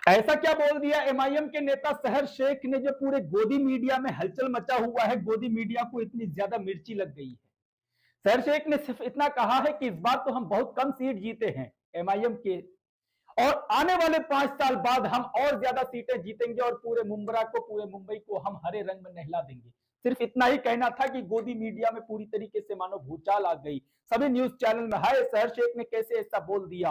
ऐसा क्या बोल दिया एमआईएम के नेता सहर शेख ने, जो पूरे गोदी मीडिया में हलचल मचा हुआ है। गोदी मीडिया को इतनी ज्यादा मिर्ची लग गई है। सहर शेख ने सिर्फ इतना कहा है कि इस बार तो हम बहुत कम सीट जीते हैं एमआईएम के, और आने वाले 5 साल बाद हम और ज्यादा सीटें जीतेंगे और पूरे मुंबई को हम हरे रंग में नहला देंगे। सिर्फ इतना ही कहना था कि गोदी मीडिया में पूरी तरीके से मानो भूचाल आ गई। सभी न्यूज चैनल में हाय सहर शेख ने कैसे ऐसा बोल दिया,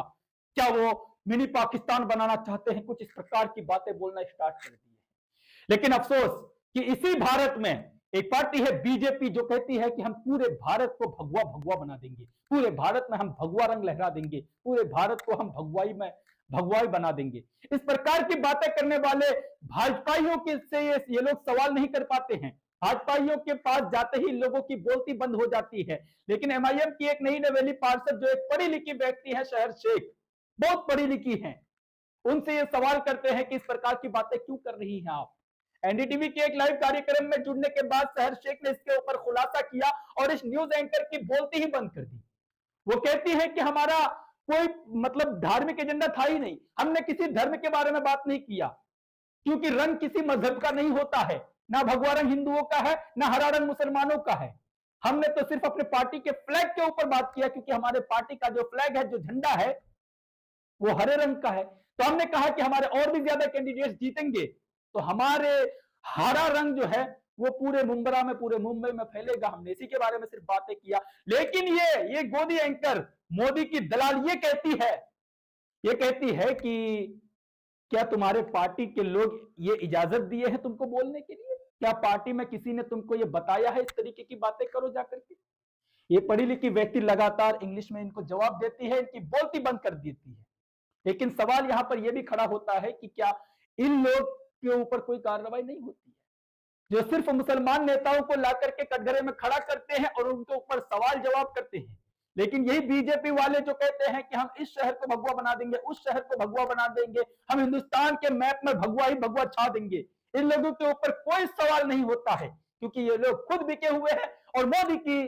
क्या वो मिनी पाकिस्तान बनाना चाहते हैं, कुछ इस प्रकार की बातें बोलना स्टार्ट कर दी है। लेकिन अफसोस कि इसी भारत में एक पार्टी है बीजेपी, जो कहती है कि हम पूरे भारत को भगवा भगवा बना देंगे, पूरे भारत में हम भगवा रंग लहरा देंगे, पूरे भारत को हम भगवाई बना देंगे। इस प्रकार की बातें करने वाले भाजपाइयों के से ये लोग सवाल नहीं कर पाते हैं। भाजपाइयों के पास जाते ही लोगों की बोलती बंद हो जाती है। लेकिन एमआईएम की एक नई नवेली पार्षद, जो एक पढ़ी लिखी व्यक्ति है, सहर शेख, बहुत पढ़ी लिखी हैं, उनसे ये सवाल करते हैं कि इस प्रकार की बातें क्यों कर रही हैं आप। एनडीटीवी के एक लाइव कार्यक्रम में जुड़ने के बाद सहर शेख ने इसके ऊपर खुलासा किया और इस न्यूज एंकर की बोलती ही बंद कर दी। वो कहती है कि हमारा कोई मतलब धार्मिक एजेंडा था ही नहीं, हमने किसी धर्म के बारे में बात नहीं किया, क्योंकि रंग किसी मजहब का नहीं होता है, ना भगवा रंग हिंदुओं का है, ना हरा रंग मुसलमानों का है। हमने तो सिर्फ अपने पार्टी के फ्लैग के ऊपर बात किया, क्योंकि हमारे पार्टी का जो फ्लैग है, जो झंडा है, वो हरे रंग का है। तो हमने कहा कि हमारे और भी ज्यादा कैंडिडेट्स जीतेंगे तो हमारे हरा रंग जो है वो पूरे मुंबई में फैलेगा। हमने इसी के बारे में सिर्फ बातें किया। लेकिन ये गोदी एंकर, मोदी की दलाल, ये कहती है कि क्या तुम्हारे पार्टी के लोग ये इजाजत दिए हैं तुमको बोलने के लिए? क्या पार्टी में किसी ने तुमको ये बताया है इस तरीके की बातें करो जाकर के? ये पढ़ी लिखी व्यक्ति लगातार इंग्लिश में इनको जवाब देती है, इनकी बोलती बंद कर देती है। लेकिन सवाल यहां पर यह भी खड़ा होता है कि क्या इन लोग के ऊपर कोई कार्रवाई नहीं होती है, जो सिर्फ मुसलमान नेताओं को ला करके कटघरे में खड़ा करते हैं और उनके ऊपर सवाल जवाब करते हैं। लेकिन यही बीजेपी वाले जो कहते हैं कि हम इस शहर को भगवा बना देंगे, उस शहर को भगवा बना देंगे, हम हिंदुस्तान के मैप में भगवा ही भगवा छा देंगे, इन लोगों के ऊपर कोई सवाल नहीं होता है, क्योंकि ये लोग खुद बिके हुए हैं और मोदी की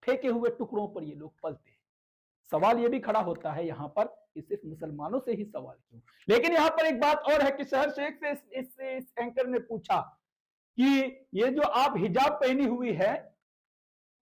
फेंके हुए टुकड़ों पर ये लोग पलते हैं। सवाल ये भी खड़ा होता है यहां पर कि सिर्फ मुसलमानों से ही सवाल क्यों? लेकिन यहां पर एक बात और है कि सहर शेख से इस एंकर ने पूछा कि ये जो आप हिजाब पहनी हुई है,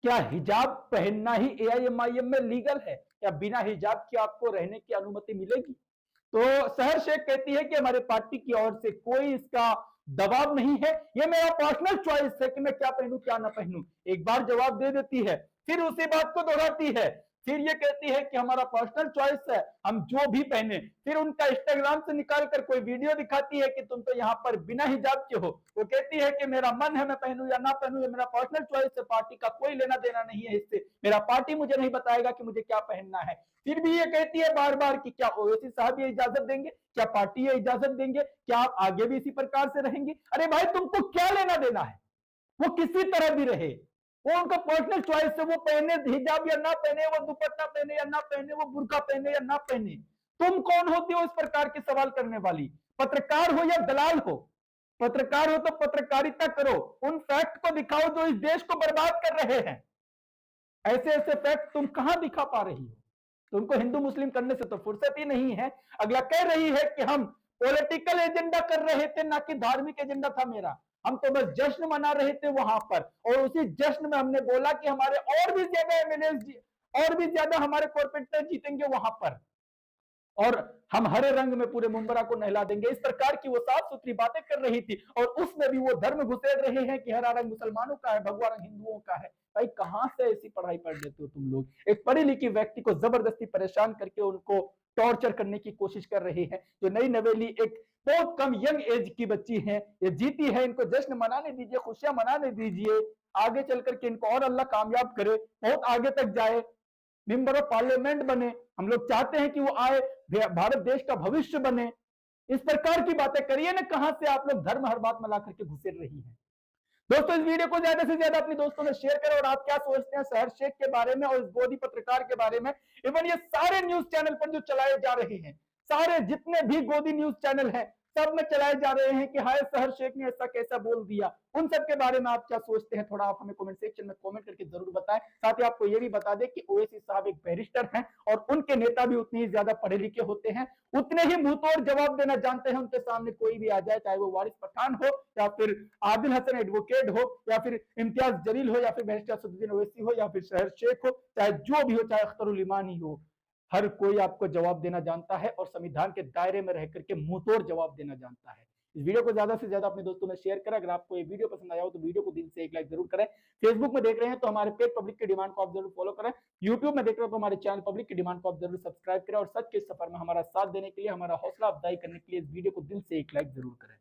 क्या हिजाब पहनना ही एआईएमआईएम में लीगल है? क्या बिना हिजाब के आपको रहने की अनुमति मिलेगी? तो सहर शेख कहती है कि हमारे पार्टी की ओर से कोई इसका दबाव नहीं है, ये मेरा पर्सनल चॉइस है कि मैं क्या पहनूं क्या ना पहनूं। एक बार जवाब दे देती है, फिर उसी बात को दोहराती है, फिर ये कहती है कि हमारा पर्सनल चॉइस है, हम जो भी पहने। फिर उनका इंस्टाग्राम से निकाल कर कोई वीडियो दिखाती है कि तुम तो यहाँ पर बिना हिजाब के हो। वो कहती है कि मेरा मन है, मैं पहनूं या ना पहनूं, ये मेरा पर्सनल चॉइस है, पार्टी का कोई लेना देना नहीं है इससे, मेरा पार्टी मुझे नहीं बताएगा कि मुझे क्या पहनना है। फिर भी ये कहती है बार बार कि क्या ओवैसी साहब ये इजाजत देंगे, क्या पार्टी ये इजाजत देंगे, क्या आप आगे भी इसी प्रकार से रहेंगे? अरे भाई, तुमको क्या लेना देना है? वो किसी तरह भी रहे, वो उनका पर्सनल चॉइस है, वो पहने हिजाब या ना पहने, वो दुपट्टा पहने या ना पहने, वो बुर्का पहने या ना पहने। तुम कौन होती हो इस प्रकार के सवाल करने वाली? पत्रकार हो या दलाल हो? पत्रकार हो तो पत्रकारिता करो, उन फैक्ट को दिखाओ जो इस देश को बर्बाद कर रहे हैं। ऐसे ऐसे फैक्ट तुम कहां दिखा पा रही हो? तुमको हिंदू मुस्लिम करने से तो फुर्सत ही नहीं है। अगला कह रही है कि हम पॉलिटिकल एजेंडा कर रहे थे, ना कि धार्मिक एजेंडा था मेरा, हम तो बस जश्न मना रहे थे वहां पर, और उसी जश्न में हमने बोला कि हमारे और भी ज्यादा एमएलए और भी ज्यादा हमारे कॉर्पोरेटर जीतेंगे वहां पर, और हम हरे रंग में पूरे मुंबरा को नहला देंगे। इस प्रकार की वो साफ सुथरी बातें कर रही थी, और उसमें भी वो धर्म घुसेड़ रहे हैं कि हरा रंग मुसलमानों का है, भगवा रंग हिंदुओं का है। भाई, कहां से ऐसी पढ़ाई पढ़ लेते हो तुम लोग? एक पढ़ी लिखी व्यक्ति को जबरदस्ती परेशान करके उनको टॉर्चर करने की कोशिश कर रहे हैं। जो नई नवेली एक बहुत कम यंग एज की बच्ची है, ये जीती है, इनको जश्न मनाने दीजिए, खुशियां मनाने दीजिए। आगे चल करके इनको और अल्लाह कामयाब करे, बहुत आगे तक जाए, मेंबर ऑफ पार्लियामेंट बने। हम लोग चाहते हैं कि वो आए, भारत देश का भविष्य बने। इस प्रकार की बातें करिए ना, कहां से आप लोग धर्म हर बात में ला करके घुसेड़ रही हैं। दोस्तों, इस वीडियो को ज्यादा से ज्यादा अपने दोस्तों में शेयर करें। और आप क्या सोचते हैं सहर शेख के बारे में और इस गोदी पत्रकार के बारे में? इवन ये सारे न्यूज चैनल पर जो चलाए जा रहे हैं, सारे जितने भी गोदी न्यूज चैनल हैं सब में चलाए जा रहे हैं कि हाय सहर शेख ने ऐसा कैसा बोल दिया। उन सब के बारे में आप क्या सोचते हैं, थोड़ा आप हमें कमेंट सेक्शन में कमेंट करके जरूर बताएं। साथ ही आपको ये भी बता दें कि ओवैसी साहब एक बैरिस्टर हैं और उनके नेता भी उतने ही ज्यादा पढ़े लिखे होते हैं, उतने ही मुंहतोड़ जवाब देना जानते हैं। उनके सामने कोई भी आ जाए, चाहे वो वारिस पठान हो या फिर आदिल हसन एडवोकेट हो या फिर इम्तियाज जलील हो या फिर बैरिस्टर असदुद्दीन ओवैसी हो या फिर सहर शेख हो, चाहे जो भी हो, चाहे अख्तरुल ईमानी हो, हर कोई आपको जवाब देना जानता है और संविधान के दायरे में रह करके मुंहतोड़ जवाब देना जानता है। इस वीडियो को ज्यादा से ज्यादा अपने दोस्तों में शेयर करें। अगर आपको ये वीडियो पसंद आया हो तो वीडियो को दिल से एक लाइक जरूर करें। फेसबुक में देख रहे हैं तो हमारे पेज पब्लिक की डिमांड को आप जरूर फॉलो करें। यूट्यूब में देख रहे हो तो हमारे चैनल पब्लिक की डिमांड को आप जरूर सब्सक्राइब करें और सच के सफर में हमारा साथ देने के लिए, हमारा हौसला अफजाई करने के लिए इस वीडियो को दिल से एक लाइक जरूर करें।